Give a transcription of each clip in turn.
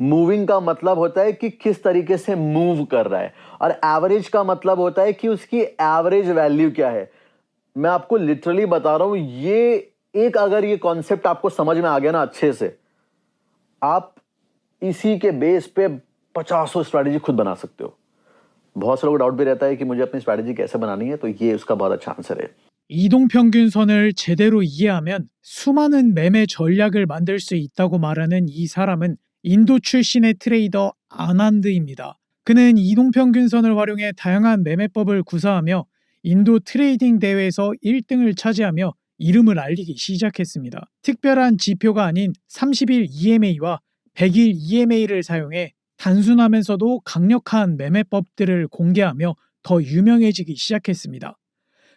मूविंग का मतलब होता है कि किस तरीके से मूव कर रहा है, और एवरेज का मतलब होता है कि उसकी एवरेज वैल्यू क्या है। मैं आपको लिटरली बता रहा हूं, अगर ये कॉन्सेप्ट आपको समझ में आ गया ना अच्छे से, आप इसी के बेस पे 50 स्ट्रैटेजी खुद बना सकते हो। बहुत से लोगों को डाउट भी रहता है कि मुझे अपनी स्ट्रैटेजी कैसे बनानी है, तो ये उसका बहुत अच्छा आंसर है। 이동평균선을 제대로 이해하면 수많은 매매 전략을 만들 수 있다고 말하는 이 사람은 인도 출신의 트레이더 아난드입니다. 그는 이동평균선을 활용해 다양한 매매법을 구사하며 인도 트레이딩 대회에서 1등을 차지하며 이름을 알리기 시작했습니다. 특별한 지표가 아닌 30일 EMA와 100일 EMA를 사용해 단순하면서도 강력한 매매법들을 공개하며 더 유명해지기 시작했습니다.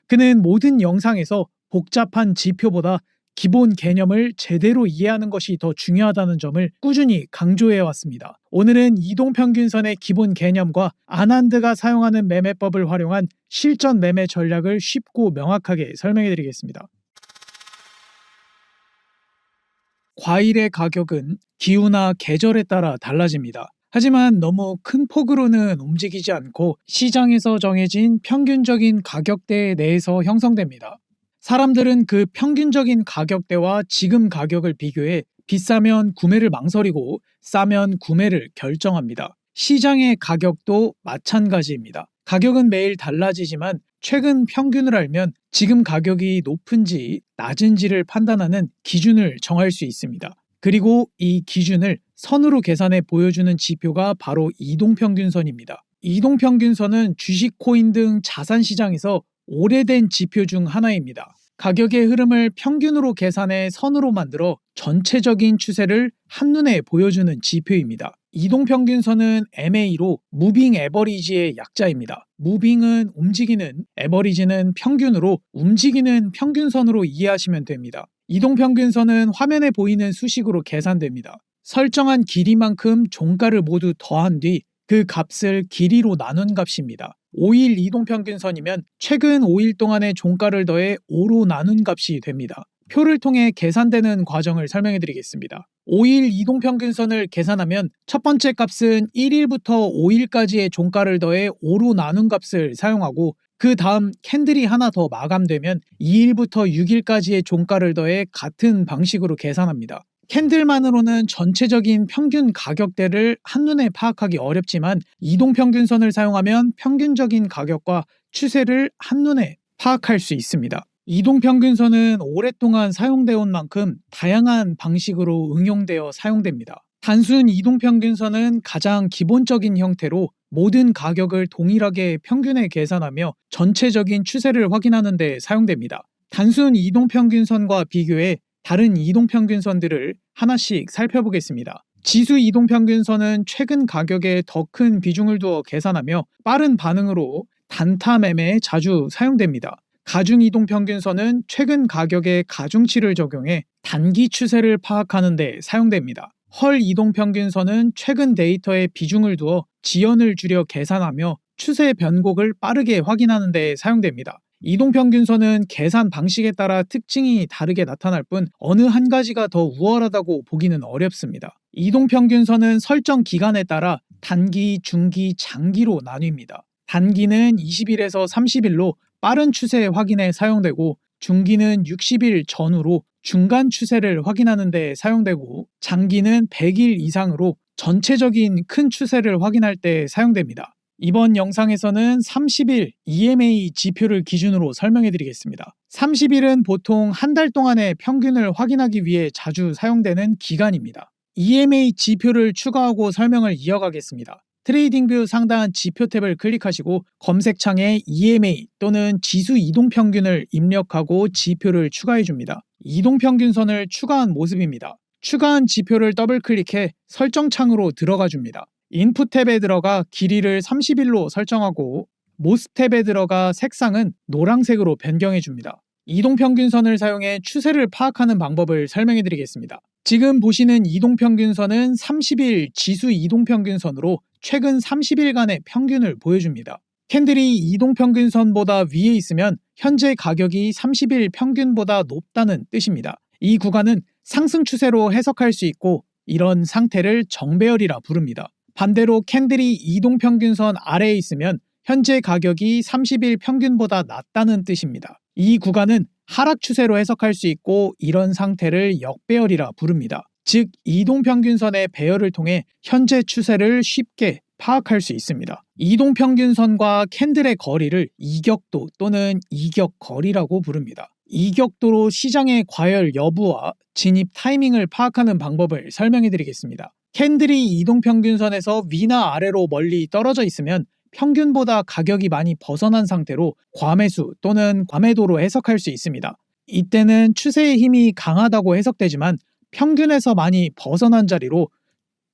그는 모든 영상에서 복잡한 지표보다 기본 개념을 제대로 이해하는 것이 더 중요하다는 점을 꾸준히 강조해 왔습니다. 오늘은 이동평균선의 기본 개념과 아난드가 사용하는 매매법을 활용한 실전 매매 전략을 쉽고 명확하게 설명해 드리겠습니다. 과일의 가격은 기후나 계절에 따라 달라집니다. 하지만 너무 큰 폭으로는 움직이지 않고 시장에서 정해진 평균적인 가격대 내에서 형성됩니다. 사람들은 그 평균적인 가격대와 지금 가격을 비교해 비싸면 구매를 망설이고 싸면 구매를 결정합니다. 시장의 가격도 마찬가지입니다. 가격은 매일 달라지지만 최근 평균을 알면 지금 가격이 높은지 낮은지를 판단하는 기준을 정할 수 있습니다. 그리고 이 기준을 선으로 계산해 보여주는 지표가 바로 이동평균선입니다. 이동평균선은 주식, 코인 등 자산시장에서 오래된 지표 중 하나입니다. 가격의 흐름을 평균으로 계산해 선으로 만들어 전체적인 추세를 한눈에 보여주는 지표입니다. 이동평균선은 MA로 무빙 에버리지의 약자입니다. 무빙은 움직이는, 에버리지는 평균으로 움직이는 평균선으로 이해하시면 됩니다. 이동평균선은 화면에 보이는 수식으로 계산됩니다. 설정한 길이만큼 종가를 모두 더한 뒤 그 값을 길이로 나눈 값입니다. 5일 이동평균선이면 최근 5일 동안의 종가를 더해 5로 나눈 값이 됩니다. 표를 통해 계산되는 과정을 설명해 드리겠습니다. 5일 이동평균선을 계산하면 첫 번째 값은 1일부터 5일까지의 종가를 더해 5로 나눈 값을 사용하고, 그 다음 캔들이 하나 더 마감되면 2일부터 6일까지의 종가를 더해 같은 방식으로 계산합니다. 캔들만으로는 전체적인 평균 가격대를 한눈에 파악하기 어렵지만 이동평균선을 사용하면 평균적인 가격과 추세를 한눈에 파악할 수 있습니다. 이동평균선은 오랫동안 사용되어 온 만큼 다양한 방식으로 응용되어 사용됩니다. 단순 이동평균선은 가장 기본적인 형태로 모든 가격을 동일하게 평균에 계산하며 전체적인 추세를 확인하는 데 사용됩니다. 단순 이동평균선과 비교해 다른 이동평균선들을 하나씩 살펴보겠습니다. 지수 이동평균선은 최근 가격에 더 큰 비중을 두어 계산하며 빠른 반응으로 단타 매매에 자주 사용됩니다. 가중 이동평균선은 최근 가격에 가중치를 적용해 단기 추세를 파악하는 데 사용됩니다. 헐 이동평균선은 최근 데이터에 비중을 두어 지연을 줄여 계산하며 추세 변곡을 빠르게 확인하는 데 사용됩니다. 이동평균선은 계산 방식에 따라 특징이 다르게 나타날 뿐 어느 한 가지가 더 우월하다고 보기는 어렵습니다. 이동평균선은 설정 기간에 따라 단기, 중기, 장기로 나뉩니다. 단기는 20일에서 30일로 빠른 추세 확인에 사용되고, 중기는 60일 전후로 중간 추세를 확인하는 데 사용되고, 장기는 100일 이상으로 전체적인 큰 추세를 확인할 때 사용됩니다. 이번 영상에서는 30일 EMA 지표를 기준으로 설명해 드리겠습니다. 30일은 보통 한 달 동안의 평균을 확인하기 위해 자주 사용되는 기간입니다. EMA 지표를 추가하고 설명을 이어가겠습니다. 트레이딩뷰 상단 지표 탭을 클릭하시고 검색창에 EMA 또는 지수 이동평균을 입력하고 지표를 추가해 줍니다. 이동평균선을 추가한 모습입니다. 추가한 지표를 더블클릭해 설정창으로 들어가 줍니다. 인풋 탭에 들어가 길이를 30일로 설정하고 모스 탭에 들어가 색상은 노란색으로 변경해 줍니다. 이동평균선을 사용해 추세를 파악하는 방법을 설명해 드리겠습니다. 지금 보시는 이동평균선은 30일 지수 이동평균선으로 최근 30일간의 평균을 보여줍니다. 캔들이 이동평균선보다 위에 있으면 현재 가격이 30일 평균보다 높다는 뜻입니다. 이 구간은 상승 추세로 해석할 수 있고, 이런 상태를 정배열이라 부릅니다. 반대로 캔들이 이동평균선 아래에 있으면 현재 가격이 30일 평균보다 낮다는 뜻입니다. 이 구간은 하락 추세로 해석할 수 있고 이런 상태를 역배열이라 부릅니다. 즉 이동평균선의 배열을 통해 현재 추세를 쉽게 파악할 수 있습니다. 이동평균선과 캔들의 거리를 이격도 또는 이격거리라고 부릅니다. 이격도로 시장의 과열 여부와 진입 타이밍을 파악하는 방법을 설명해 드리겠습니다. 캔들이 이동평균선에서 위나 아래로 멀리 떨어져 있으면 평균보다 가격이 많이 벗어난 상태로 과매수 또는 과매도로 해석할 수 있습니다. 이때는 추세의 힘이 강하다고 해석되지만 평균에서 많이 벗어난 자리로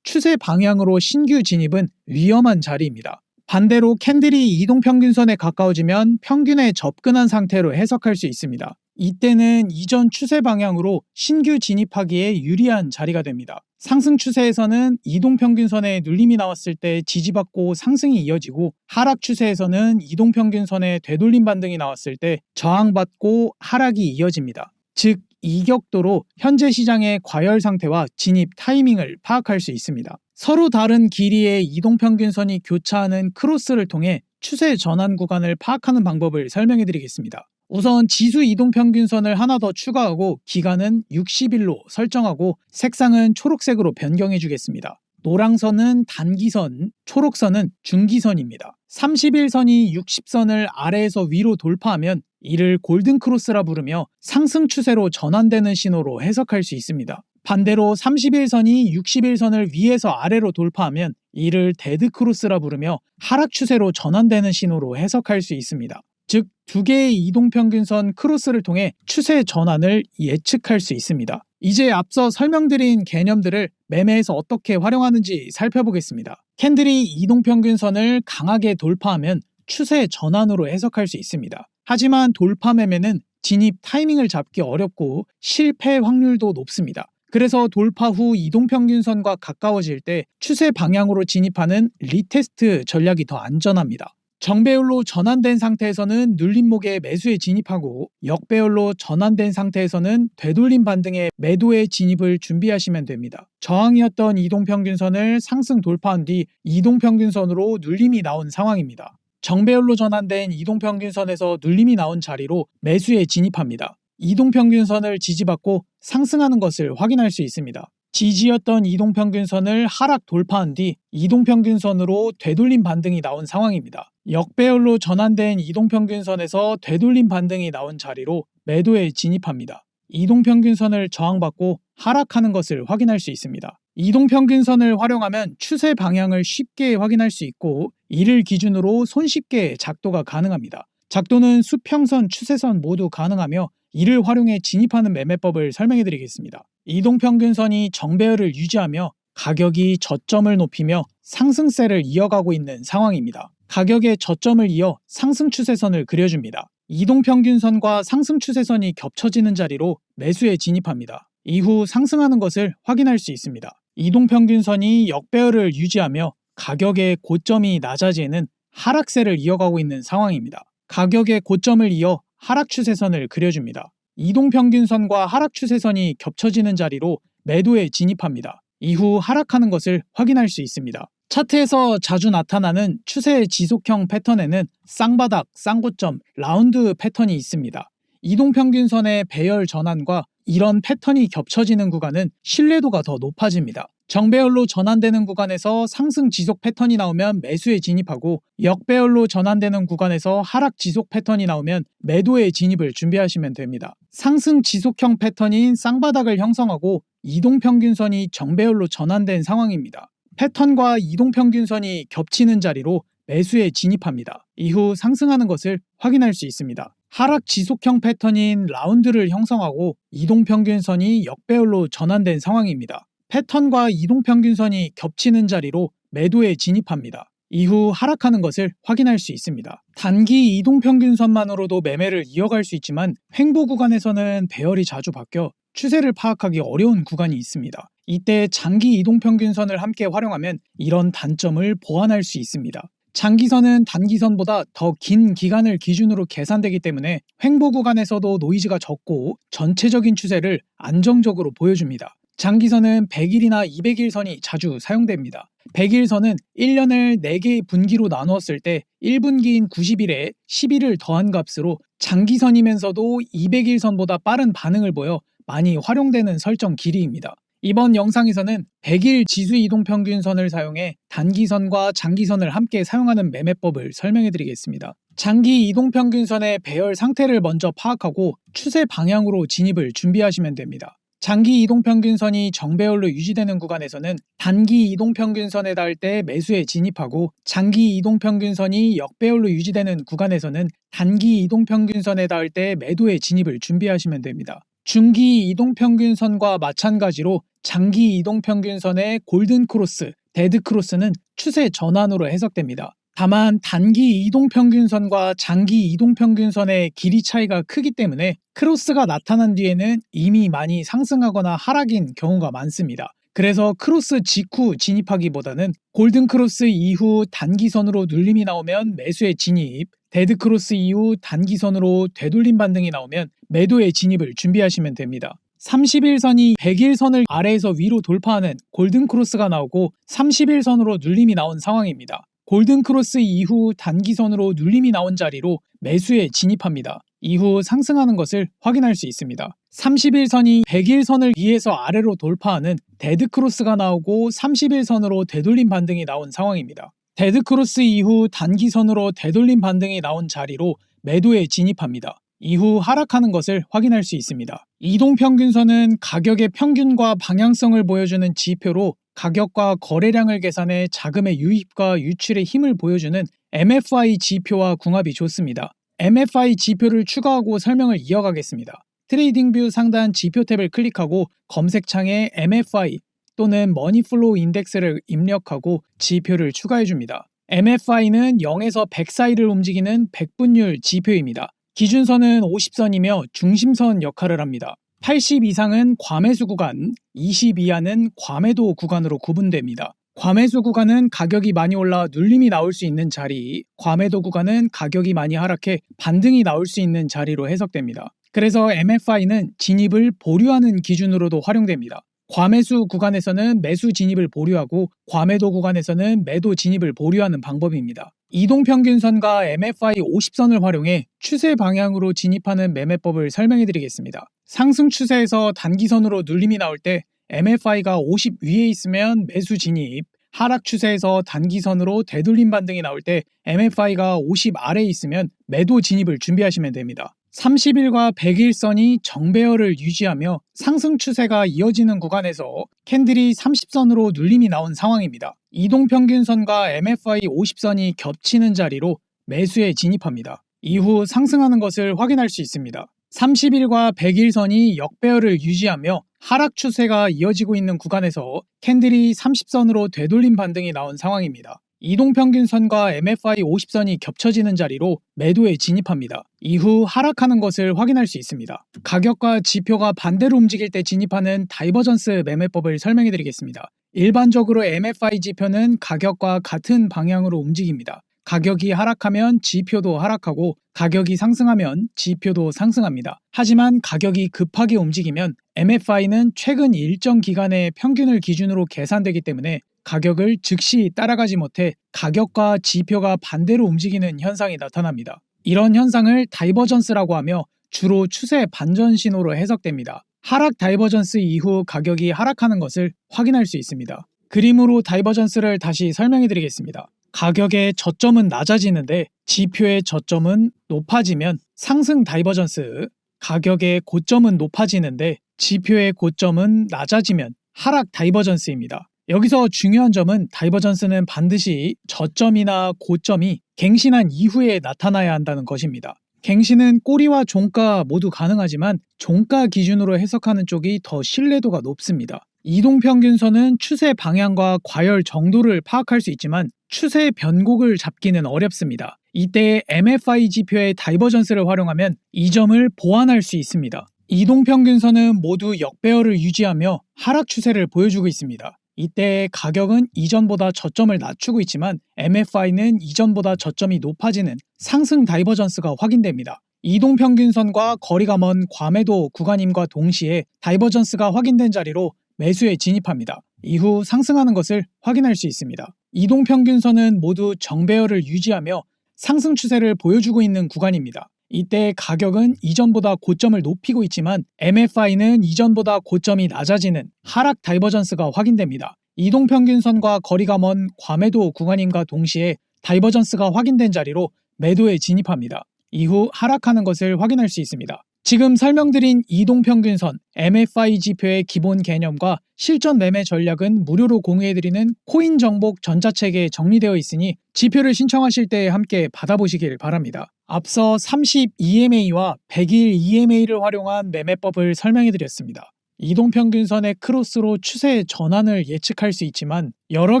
추세 방향으로 신규 진입은 위험한 자리입니다. 반대로 캔들이 이동평균선에 가까워지면 평균에 접근한 상태로 해석할 수 있습니다. 이때는 이전 추세 방향으로 신규 진입하기에 유리한 자리가 됩니다. 상승 추세에서는 이동평균선에 눌림이 나왔을 때 지지받고 상승이 이어지고 하락 추세에서는 이동평균선에 되돌림 반등이 나왔을 때 저항받고 하락이 이어집니다. 즉 이격도로 현재 시장의 과열 상태와 진입 타이밍을 파악할 수 있습니다. 서로 다른 길이의 이동평균선이 교차하는 크로스를 통해 추세 전환 구간을 파악하는 방법을 설명해 드리겠습니다. 우선 지수 이동평균선을 하나 더 추가하고 기간은 60일로 설정하고 색상은 초록색으로 변경해 주겠습니다. 노랑선은 단기선, 초록선은 중기선입니다. 30일선이 60선을 아래에서 위로 돌파하면 이를 골든크로스라 부르며 상승 추세로 전환되는 신호로 해석할 수 있습니다. 반대로 30일선이 60일선을 위에서 아래로 돌파하면 이를 데드크로스라 부르며 하락 추세로 전환되는 신호로 해석할 수 있습니다. 즉, 두 개의 이동평균선 크로스를 통해 추세 전환을 예측할 수 있습니다. 이제 앞서 설명드린 개념들을 매매에서 어떻게 활용하는지 살펴보겠습니다. 캔들이 이동평균선을 강하게 돌파하면 추세 전환으로 해석할 수 있습니다. 하지만 돌파 매매는 진입 타이밍을 잡기 어렵고 실패 확률도 높습니다. 그래서 돌파 후 이동평균선과 가까워질 때 추세 방향으로 진입하는 리테스트 전략이 더 안전합니다. 정배열로 전환된 상태에서는 눌림목에 매수에 진입하고 역배열로 전환된 상태에서는 되돌림 반등의 매도에 진입을 준비하시면 됩니다. 저항이었던 이동평균선을 상승 돌파한 뒤 이동평균선으로 눌림이 나온 상황입니다. 정배열로 전환된 이동평균선에서 눌림이 나온 자리로 매수에 진입합니다. 이동평균선을 지지받고 상승하는 것을 확인할 수 있습니다. 지지였던 이동평균선을 하락 돌파한 뒤 이동평균선으로 되돌림 반등이 나온 상황입니다. 역배열로 전환된 이동평균선에서 되돌림 반등이 나온 자리로 매도에 진입합니다. 이동평균선을 저항받고 하락하는 것을 확인할 수 있습니다. 이동평균선을 활용하면 추세 방향을 쉽게 확인할 수 있고 이를 기준으로 손쉽게 작도가 가능합니다. 작도는 수평선, 추세선 모두 가능하며 이를 활용해 진입하는 매매법을 설명해 드리겠습니다. 이동평균선이 정배열을 유지하며 가격이 저점을 높이며 상승세를 이어가고 있는 상황입니다. 가격의 저점을 이어 상승 추세선을 그려줍니다. 이동평균선과 상승 추세선이 겹쳐지는 자리로 매수에 진입합니다. 이후 상승하는 것을 확인할 수 있습니다. 이동평균선이 역배열을 유지하며 가격의 고점이 낮아지는 하락세를 이어가고 있는 상황입니다. 가격의 고점을 이어 하락 추세선을 그려줍니다. 이동평균선과 하락 추세선이 겹쳐지는 자리로 매도에 진입합니다. 이후 하락하는 것을 확인할 수 있습니다. 차트에서 자주 나타나는 추세 지속형 패턴에는 쌍바닥, 쌍고점, 라운드 패턴이 있습니다. 이동평균선의 배열 전환과 이런 패턴이 겹쳐지는 구간은 신뢰도가 더 높아집니다. 정배열로 전환되는 구간에서 상승 지속 패턴이 나오면 매수에 진입하고 역배열로 전환되는 구간에서 하락 지속 패턴이 나오면 매도에 진입을 준비하시면 됩니다. 상승 지속형 패턴인 쌍바닥을 형성하고 이동평균선이 정배열로 전환된 상황입니다. 패턴과 이동평균선이 겹치는 자리로 매수에 진입합니다. 이후 상승하는 것을 확인할 수 있습니다. 하락 지속형 패턴인 라운드를 형성하고 이동평균선이 역배열로 전환된 상황입니다. 패턴과 이동평균선이 겹치는 자리로 매도에 진입합니다. 이후 하락하는 것을 확인할 수 있습니다. 단기 이동평균선만으로도 매매를 이어갈 수 있지만 횡보 구간에서는 배열이 자주 바뀌어 추세를 파악하기 어려운 구간이 있습니다. 이때 장기 이동평균선을 함께 활용하면 이런 단점을 보완할 수 있습니다. 장기선은 단기선보다 더 긴 기간을 기준으로 계산되기 때문에 횡보 구간에서도 노이즈가 적고 전체적인 추세를 안정적으로 보여줍니다. 장기선은 100일이나 200일선이 자주 사용됩니다. 100일선은 1년을 4개의 분기로 나누었을 때 1분기인 90일에 10일을 더한 값으로 장기선이면서도 200일선보다 빠른 반응을 보여 많이 활용되는 설정 길이입니다. 이번 영상에서는 100일 지수이동평균선을 사용해 단기선과 장기선을 함께 사용하는 매매법을 설명해드리겠습니다. 장기 이동평균선의 배열 상태를 먼저 파악하고 추세 방향으로 진입을 준비하시면 됩니다. 장기 이동평균선이 정배열로 유지되는 구간에서는 단기 이동평균선에 닿을 때 매수에 진입하고, 장기 이동평균선이 역배열로 유지되는 구간에서는 단기 이동평균선에 닿을 때 매도에 진입을 준비하시면 됩니다. 중기 이동평균선과 마찬가지로 장기 이동평균선의 골든크로스, 데드크로스는 추세 전환으로 해석됩니다. 다만 단기 이동평균선과 장기 이동평균선의 길이 차이가 크기 때문에 크로스가 나타난 뒤에는 이미 많이 상승하거나 하락인 경우가 많습니다. 그래서 크로스 직후 진입하기보다는 골든크로스 이후 단기선으로 눌림이 나오면 매수에 진입, 데드크로스 이후 단기선으로 되돌림 반등이 나오면 매도에 진입을 준비하시면 됩니다. 30일선이 100일선을 아래에서 위로 돌파하는 골든크로스가 나오고 30일선으로 눌림이 나온 상황입니다. 골든크로스 이후 단기선으로 눌림이 나온 자리로 매수에 진입합니다. 이후 상승하는 것을 확인할 수 있습니다. 30일선이 100일선을 위에서 아래로 돌파하는 데드크로스가 나오고 30일선으로 되돌림 반등이 나온 상황입니다. 데드크로스 이후 단기선으로 되돌림 반등이 나온 자리로 매도에 진입합니다. 이후 하락하는 것을 확인할 수 있습니다. 이동평균선은 가격의 평균과 방향성을 보여주는 지표로 가격과 거래량을 계산해 자금의 유입과 유출의 힘을 보여주는 MFI 지표와 궁합이 좋습니다. MFI 지표를 추가하고 설명을 이어가겠습니다. 트레이딩뷰 상단 지표 탭을 클릭하고 검색창에 MFI 또는 머니플로우 인덱스를 입력하고 지표를 추가해줍니다. MFI는 0에서 100 사이를 움직이는 100분율 지표입니다. 기준선은 50선이며 중심선 역할을 합니다. 80 이상은 과매수 구간, 20 이하는 과매도 구간으로 구분됩니다. 과매수 구간은 가격이 많이 올라 눌림이 나올 수 있는 자리, 과매도 구간은 가격이 많이 하락해 반등이 나올 수 있는 자리로 해석됩니다. 그래서 MFI는 진입을 보류하는 기준으로도 활용됩니다. 과매수 구간에서는 매수 진입을 보류하고 과매도 구간에서는 매도 진입을 보류하는 방법입니다. 이동평균선과 MFI 50선을 활용해 추세 방향으로 진입하는 매매법을 설명해 드리겠습니다. 상승 추세에서 단기선으로 눌림이 나올 때 MFI가 50 위에 있으면 매수 진입, 하락 추세에서 단기선으로 되돌림 반등이 나올 때 MFI가 50 아래에 있으면 매도 진입을 준비하시면 됩니다. 30일과 100일선이 정배열을 유지하며 상승 추세가 이어지는 구간에서 캔들이 30선으로 눌림이 나온 상황입니다. 이동평균선과 MFI 50선이 겹치는 자리로 매수에 진입합니다. 이후 상승하는 것을 확인할 수 있습니다. 30일과 100일선이 역배열을 유지하며 하락 추세가 이어지고 있는 구간에서 캔들이 30선으로 되돌림 반등이 나온 상황입니다. 이동평균선과 MFI 50선이 겹쳐지는 자리로 매도에 진입합니다. 이후 하락하는 것을 확인할 수 있습니다. 가격과 지표가 반대로 움직일 때 진입하는 다이버전스 매매법을 설명해 드리겠습니다. 일반적으로 MFI 지표는 가격과 같은 방향으로 움직입니다. 가격이 하락하면 지표도 하락하고 가격이 상승하면 지표도 상승합니다. 하지만 가격이 급하게 움직이면 MFI는 최근 일정 기간의 평균을 기준으로 계산되기 때문에 가격을 즉시 따라가지 못해 가격과 지표가 반대로 움직이는 현상이 나타납니다. 이런 현상을 다이버전스라고 하며 주로 추세 반전 신호로 해석됩니다. 하락 다이버전스 이후 가격이 하락하는 것을 확인할 수 있습니다. 그림으로 다이버전스를 다시 설명해 드리겠습니다. 가격의 저점은 낮아지는데 지표의 저점은 높아지면 상승 다이버전스, 가격의 고점은 높아지는데 지표의 고점은 낮아지면 하락 다이버전스입니다. 여기서 중요한 점은 다이버전스는 반드시 저점이나 고점이 갱신한 이후에 나타나야 한다는 것입니다. 갱신은 꼬리와 종가 모두 가능하지만 종가 기준으로 해석하는 쪽이 더 신뢰도가 높습니다. 이동평균선은 추세 방향과 과열 정도를 파악할 수 있지만 추세 변곡을 잡기는 어렵습니다. 이때 MFI 지표의 다이버전스를 활용하면 이 점을 보완할 수 있습니다. 이동평균선은 모두 역배열을 유지하며 하락 추세를 보여주고 있습니다. 이때 가격은 이전보다 저점을 낮추고 있지만 MFI는 이전보다 저점이 높아지는 상승 다이버전스가 확인됩니다. 이동평균선과 거리가 먼 과매도 구간임과 동시에 다이버전스가 확인된 자리로 매수에 진입합니다. 이후 상승하는 것을 확인할 수 있습니다. 이동평균선은 모두 정배열을 유지하며 상승 추세를 보여주고 있는 구간입니다. 이때 가격은 이전보다 고점을 높이고 있지만 MFI는 이전보다 고점이 낮아지는 하락 다이버전스가 확인됩니다. 이동평균선과 거리가 먼 과매도 구간임과 동시에 다이버전스가 확인된 자리로 매도에 진입합니다. 이후 하락하는 것을 확인할 수 있습니다. 지금 설명드린 이동평균선, MFI 지표의 기본 개념과 실전 매매 전략은 무료로 공유해드리는 코인 정복 전자책에 정리되어 있으니 지표를 신청하실 때 함께 받아보시길 바랍니다. 앞서 30EMA와 100일 EMA를 활용한 매매법을 설명해드렸습니다. 이동평균선의 크로스로 추세의 전환을 예측할 수 있지만 여러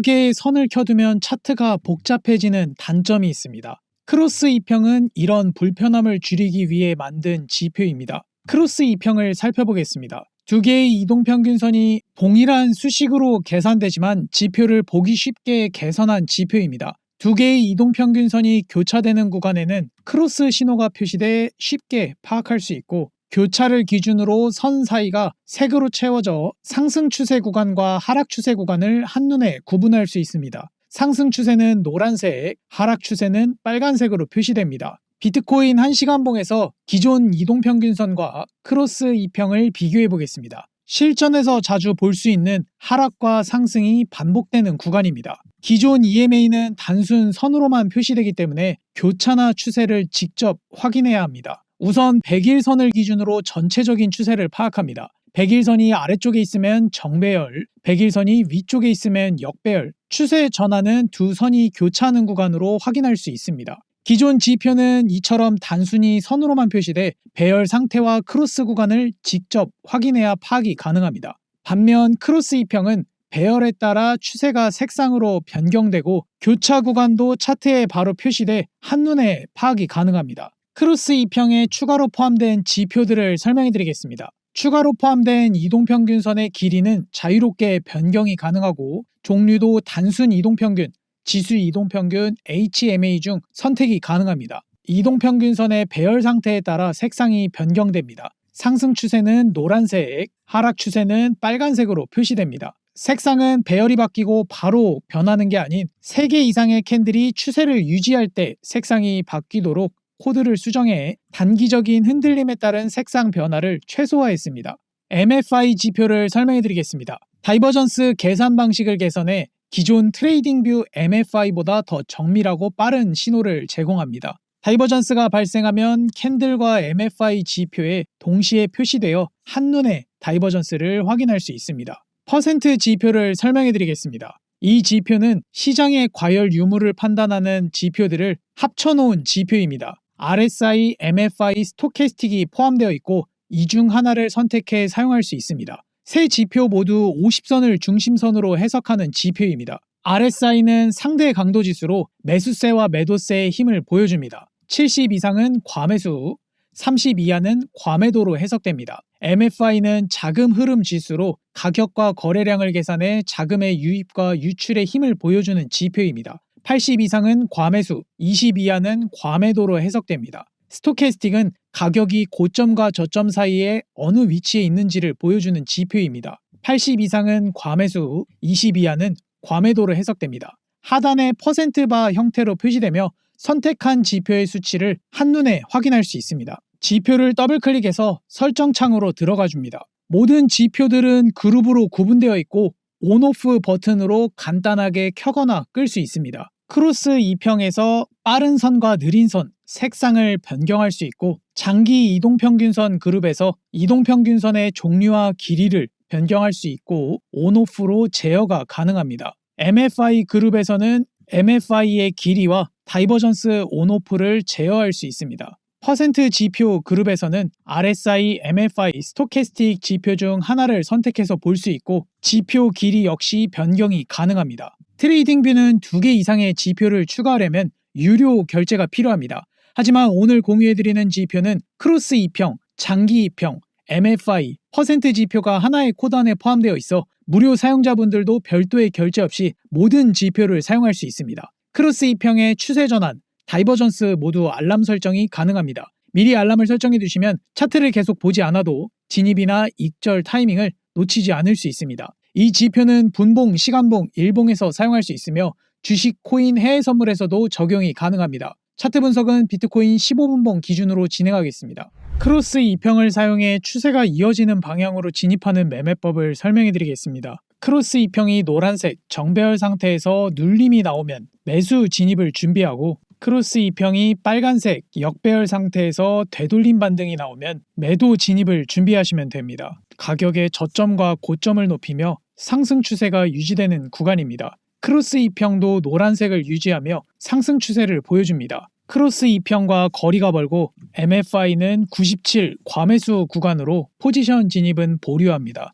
개의 선을 켜두면 차트가 복잡해지는 단점이 있습니다. 크로스 이평은 이런 불편함을 줄이기 위해 만든 지표입니다. 크로스 이평을 살펴보겠습니다. 두 개의 이동평균선이 동일한 수식으로 계산되지만 지표를 보기 쉽게 개선한 지표입니다. 두 개의 이동평균선이 교차되는 구간에는 크로스 신호가 표시돼 쉽게 파악할 수 있고 교차를 기준으로 선 사이가 색으로 채워져 상승 추세 구간과 하락 추세 구간을 한눈에 구분할 수 있습니다. 상승 추세는 노란색, 하락 추세는 빨간색으로 표시됩니다. 비트코인 1시간봉에서 기존 이동평균선과 크로스 이평을 비교해 보겠습니다. 실전에서 자주 볼 수 있는 하락과 상승이 반복되는 구간입니다. 기존 EMA는 단순 선으로만 표시되기 때문에 교차나 추세를 직접 확인해야 합니다. 우선 100일선을 기준으로 전체적인 추세를 파악합니다. 100일선이 아래쪽에 있으면 정배열, 100일선이 위쪽에 있으면 역배열, 추세 전환은 두 선이 교차하는 구간으로 확인할 수 있습니다. 기존 지표는 이처럼 단순히 선으로만 표시돼 배열 상태와 크로스 구간을 직접 확인해야 파악이 가능합니다. 반면 크로스 이평은 배열에 따라 추세가 색상으로 변경되고 교차 구간도 차트에 바로 표시돼 한눈에 파악이 가능합니다. 크로스 이평에 추가로 포함된 지표들을 설명해 드리겠습니다. 추가로 포함된 이동평균선의 길이는 자유롭게 변경이 가능하고 종류도 단순 이동평균, 지수 이동평균, HMA 중 선택이 가능합니다. 이동평균선의 배열 상태에 따라 색상이 변경됩니다. 상승 추세는 노란색, 하락 추세는 빨간색으로 표시됩니다. 색상은 배열이 바뀌고 바로 변하는 게 아닌 3개 이상의 캔들이 추세를 유지할 때 색상이 바뀌도록 코드를 수정해 단기적인 흔들림에 따른 색상 변화를 최소화했습니다. MFI 지표를 설명해 드리겠습니다. 다이버전스 계산 방식을 개선해 기존 트레이딩뷰 MFI보다 더 정밀하고 빠른 신호를 제공합니다. 다이버전스가 발생하면 캔들과 MFI 지표에 동시에 표시되어 한눈에 다이버전스를 확인할 수 있습니다. 퍼센트 지표를 설명해 드리겠습니다. 이 지표는 시장의 과열 유무를 판단하는 지표들을 합쳐놓은 지표입니다. RSI, MFI, 스토캐스틱이 포함되어 있고 이 중 하나를 선택해 사용할 수 있습니다. 세 지표 모두 50선을 중심선으로 해석하는 지표입니다. RSI는 상대 강도 지수로 매수세와 매도세의 힘을 보여줍니다. 70 이상은 과매수, 30 이하는 과매도로 해석됩니다. MFI는 자금 흐름 지수로 가격과 거래량을 계산해 자금의 유입과 유출의 힘을 보여주는 지표입니다. 80 이상은 과매수, 20 이하는 과매도로 해석됩니다. 스토캐스틱은 가격이 고점과 저점 사이에 어느 위치에 있는지를 보여주는 지표입니다. 80 이상은 과매수, 20 이하는 과매도로 해석됩니다. 하단에 퍼센트바 형태로 표시되며 선택한 지표의 수치를 한눈에 확인할 수 있습니다. 지표를 더블클릭해서 설정 창으로 들어가 줍니다. 모든 지표들은 그룹으로 구분되어 있고 온오프 버튼으로 간단하게 켜거나 끌 수 있습니다. 크로스 이평에서 빠른 선과 느린 선, 색상을 변경할 수 있고 장기 이동평균선 그룹에서 이동평균선의 종류와 길이를 변경할 수 있고 온오프로 제어가 가능합니다. MFI 그룹에서는 MFI의 길이와 다이버전스 온오프를 제어할 수 있습니다. 퍼센트 지표 그룹에서는 RSI, MFI, 스토캐스틱 지표 중 하나를 선택해서 볼 수 있고 지표 길이 역시 변경이 가능합니다. 트레이딩뷰는 2개 이상의 지표를 추가하려면 유료 결제가 필요합니다. 하지만 오늘 공유해드리는 지표는 크로스 이평, 장기 이평, MFI, 퍼센트 지표가 하나의 코드 안에 포함되어 있어 무료 사용자분들도 별도의 결제 없이 모든 지표를 사용할 수 있습니다. 크로스 이평의 추세 전환, 다이버전스 모두 알람 설정이 가능합니다. 미리 알람을 설정해 두시면 차트를 계속 보지 않아도 진입이나 익절 타이밍을 놓치지 않을 수 있습니다. 이 지표는 분봉, 시간봉, 일봉에서 사용할 수 있으며 주식, 코인, 해외 선물에서도 적용이 가능합니다. 차트 분석은 비트코인 15분봉 기준으로 진행하겠습니다. 크로스 이평을 사용해 추세가 이어지는 방향으로 진입하는 매매법을 설명해 드리겠습니다. 크로스 이평이 노란색 정배열 상태에서 눌림이 나오면 매수 진입을 준비하고, 크로스 이평이 빨간색 역배열 상태에서 되돌림 반등이 나오면 매도 진입을 준비하시면 됩니다. 가격의 저점과 고점을 높이며 상승 추세가 유지되는 구간입니다. 크로스 이평도 노란색을 유지하며 상승 추세를 보여줍니다. 크로스 이평과 거리가 멀고 MFI는 97 과매수 구간으로 포지션 진입은 보류합니다.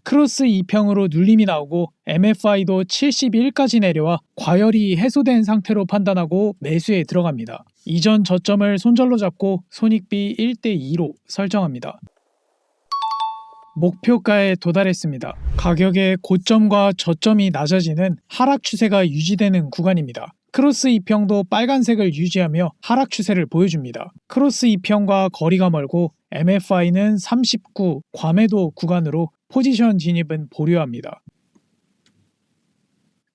크로스 이평으로 눌림이 나오고 MFI도 71까지 내려와 과열이 해소된 상태로 판단하고 매수에 들어갑니다. 이전 저점을 손절로 잡고 손익비 1대2로 설정합니다. 목표가에 도달했습니다. 가격의 고점과 저점이 낮아지는 하락 추세가 유지되는 구간입니다. 크로스 이평도 빨간색을 유지하며 하락 추세를 보여줍니다. 크로스 이평과 거리가 멀고 MFI는 39 과매도 구간으로 포지션 진입은 보류합니다.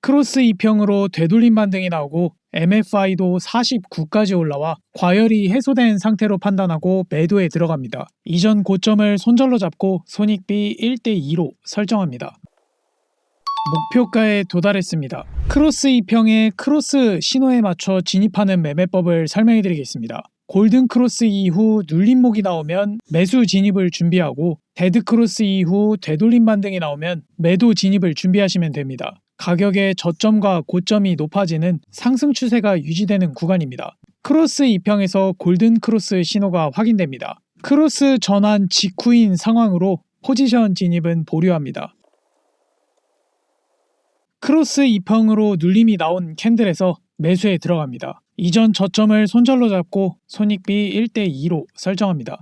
크로스 이평으로 되돌림 반등이 나오고 MFI도 49까지 올라와 과열이 해소된 상태로 판단하고 매도에 들어갑니다. 이전 고점을 손절로 잡고 손익비 1대2로 설정합니다. 목표가에 도달했습니다. 크로스 이평의 크로스 신호에 맞춰 진입하는 매매법을 설명해 드리겠습니다. 골든 크로스 이후 눌림목이 나오면 매수 진입을 준비하고, 데드 크로스 이후 되돌림 반등이 나오면 매도 진입을 준비하시면 됩니다. 가격의 저점과 고점이 높아지는 상승 추세가 유지되는 구간입니다. 크로스 이평에서 골든 크로스 신호가 확인됩니다. 크로스 전환 직후인 상황으로 포지션 진입은 보류합니다. 크로스 이평으로 눌림이 나온 캔들에서 매수에 들어갑니다. 이전 저점을 손절로 잡고 손익비 1대2로 설정합니다.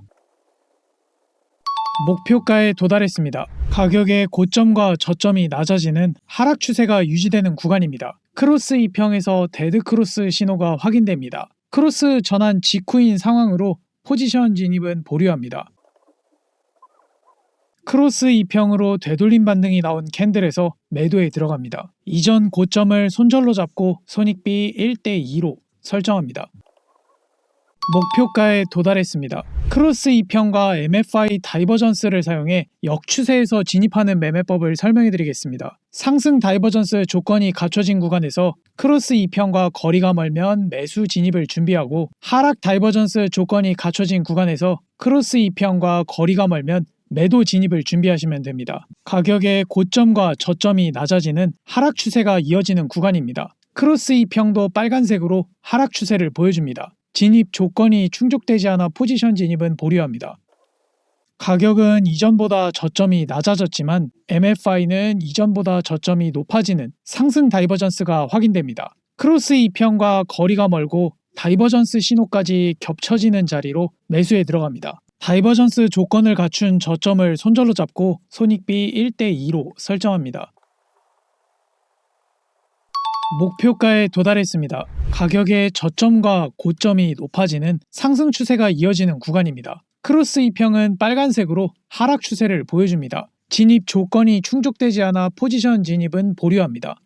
목표가에 도달했습니다. 가격의 고점과 저점이 낮아지는 하락 추세가 유지되는 구간입니다. 크로스 이평에서 데드 크로스 신호가 확인됩니다. 크로스 전환 직후인 상황으로 포지션 진입은 보류합니다. 크로스 이평으로 되돌림 반등이 나온 캔들에서 매도에 들어갑니다. 이전 고점을 손절로 잡고 손익비 1대2로 설정합니다. 목표가에 도달했습니다. 크로스 이평과 MFI 다이버전스를 사용해 역추세에서 진입하는 매매법을 설명해 드리겠습니다. 상승 다이버전스 조건이 갖춰진 구간에서 크로스 이평과 거리가 멀면 매수 진입을 준비하고, 하락 다이버전스 조건이 갖춰진 구간에서 크로스 이평과 거리가 멀면 매도 진입을 준비하시면 됩니다. 가격의 고점과 저점이 낮아지는 하락 추세가 이어지는 구간입니다. 크로스 이평도 빨간색으로 하락 추세를 보여줍니다. 진입 조건이 충족되지 않아 포지션 진입은 보류합니다. 가격은 이전보다 저점이 낮아졌지만 MFI는 이전보다 저점이 높아지는 상승 다이버전스가 확인됩니다. 크로스 이평과 거리가 멀고 다이버전스 신호까지 겹쳐지는 자리로 매수에 들어갑니다. 다이버전스 조건을 갖춘 저점을 손절로 잡고 손익비 1대2로 설정합니다. 목표가에 도달했습니다. 가격의 저점과 고점이 높아지는 상승 추세가 이어지는 구간입니다. 크로스 이평은 빨간색으로 하락 추세를 보여줍니다. 진입 조건이 충족되지 않아 포지션 진입은 보류합니다.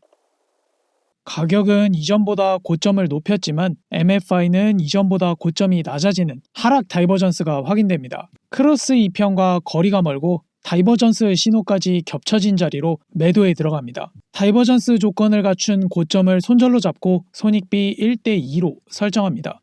가격은 이전보다 고점을 높였지만 MFI는 이전보다 고점이 낮아지는 하락 다이버전스가 확인됩니다. 크로스 이평과 거리가 멀고 다이버전스 신호까지 겹쳐진 자리로 매도에 들어갑니다. 다이버전스 조건을 갖춘 고점을 손절로 잡고 손익비 1대2로 설정합니다.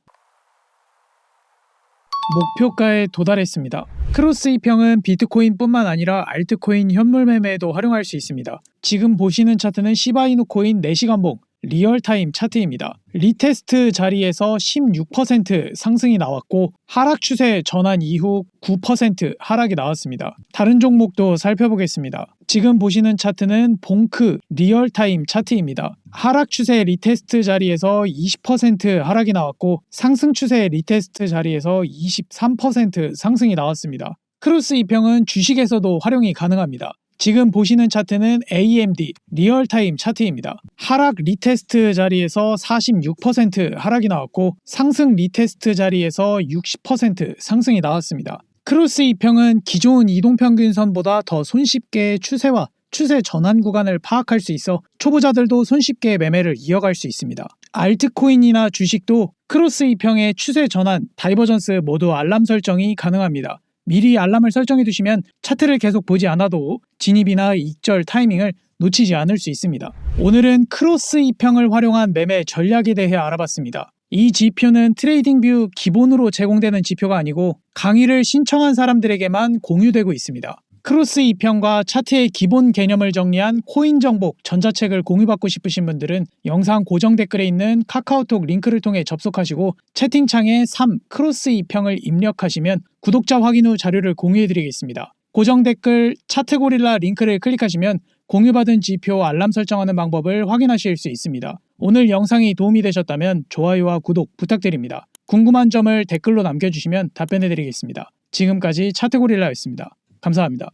목표가에 도달했습니다. 크로스 이평은 비트코인뿐만 아니라 알트코인 현물 매매에도 활용할 수 있습니다. 지금 보시는 차트는 시바이누 코인 4시간봉 리얼타임 차트입니다. 리테스트 자리에서 16% 상승이 나왔고, 하락 추세 전환 이후 9% 하락이 나왔습니다. 다른 종목도 살펴보겠습니다. 지금 보시는 차트는 봉크 리얼타임 차트입니다. 하락 추세 리테스트 자리에서 20% 하락이 나왔고, 상승 추세 리테스트 자리에서 23% 상승이 나왔습니다. 크로스 이평은 주식에서도 활용이 가능합니다. 지금 보시는 차트는 AMD 리얼타임 차트입니다. 하락 리테스트 자리에서 46% 하락이 나왔고, 상승 리테스트 자리에서 60% 상승이 나왔습니다. 크로스 이평은 기존 이동평균선보다 더 손쉽게 추세와 추세 전환 구간을 파악할 수 있어 초보자들도 손쉽게 매매를 이어갈 수 있습니다. 알트코인이나 주식도 크로스 이평의 추세 전환, 다이버전스 모두 알람 설정이 가능합니다. 미리 알람을 설정해 두시면 차트를 계속 보지 않아도 진입이나 익절 타이밍을 놓치지 않을 수 있습니다. 오늘은 크로스 이평을 활용한 매매 전략에 대해 알아봤습니다. 이 지표는 트레이딩뷰 기본으로 제공되는 지표가 아니고 강의를 신청한 사람들에게만 공유되고 있습니다. 크로스 이평과 차트의 기본 개념을 정리한 코인 정복 전자책을 공유받고 싶으신 분들은 영상 고정 댓글에 있는 카카오톡 링크를 통해 접속하시고 채팅창에 3 크로스 이평을 입력하시면 구독자 확인 후 자료를 공유해드리겠습니다. 고정 댓글 차트고릴라 링크를 클릭하시면 공유받은 지표 알람 설정하는 방법을 확인하실 수 있습니다. 오늘 영상이 도움이 되셨다면 좋아요와 구독 부탁드립니다. 궁금한 점을 댓글로 남겨주시면 답변해드리겠습니다. 지금까지 차트고릴라였습니다. 감사합니다.